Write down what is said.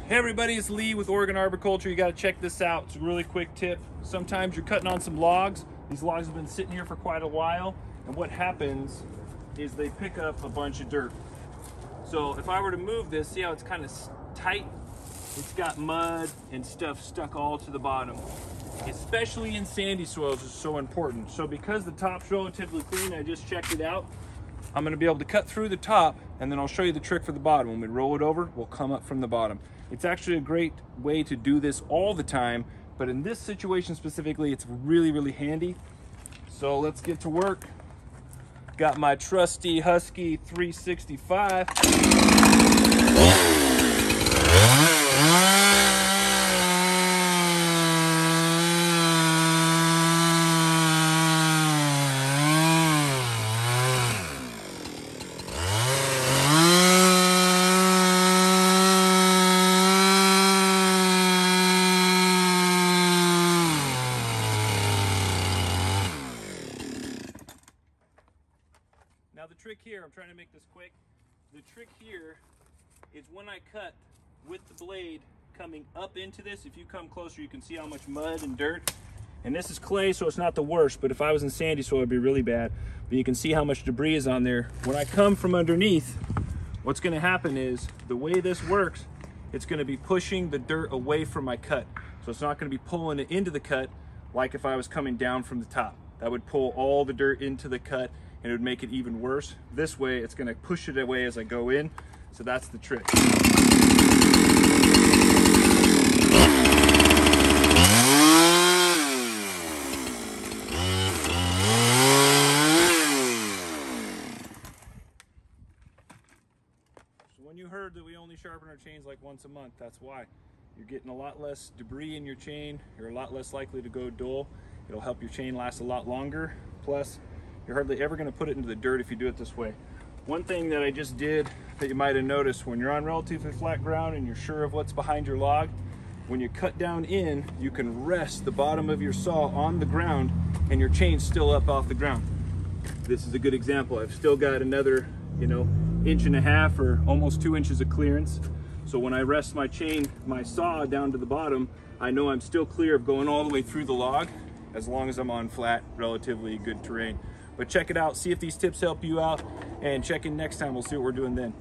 Hey everybody, it's Lee with Oregon Arboriculture. You got to check this out. It's a really quick tip. Sometimes you're cutting on some logs. These logs have been sitting here for quite a while, and what happens is they pick up a bunch of dirt. So if I were to move this, see how it's kind of tight? It's got mud and stuff stuck all to the bottom. Especially in sandy soils is so important. So because the top's relatively clean, I just checked it out, I'm going to be able to cut through the top, and then I'll show you the trick for the bottom. When we roll it over, we'll come up from the bottom. It's actually a great way to do this all the time, but in this situation specifically, it's really, really handy. So let's get to work. Got my trusty Husky 365. Now the trick here, I'm trying to make this quick. The trick here is when I cut with the blade coming up into this, if you come closer, you can see how much mud and dirt. And this is clay, so it's not the worst, but if I was in sandy soil, it'd be really bad. But you can see how much debris is on there. When I come from underneath, what's gonna happen is, the way this works, it's gonna be pushing the dirt away from my cut. So it's not gonna be pulling it into the cut like if I was coming down from the top. That would pull all the dirt into the cut, and it would make it even worse. This way, it's gonna push it away as I go in. So that's the trick. So when you heard that we only sharpen our chains like once a month, that's why. You're getting a lot less debris in your chain. You're a lot less likely to go dull. It'll help your chain last a lot longer. Plus, you're hardly ever going to put it into the dirt if you do it this way. One thing that I just did that you might have noticed, when you're on relatively flat ground and you're sure of what's behind your log, when you cut down in, you can rest the bottom of your saw on the ground and your chain's still up off the ground. This is a good example. I've still got another, inch and a half or almost 2 inches of clearance. So when I rest my chain, my saw down to the bottom, I know I'm still clear of going all the way through the log, as long as I'm on flat, relatively good terrain. But check it out, see if these tips help you out, and check in next time. We'll see what we're doing then.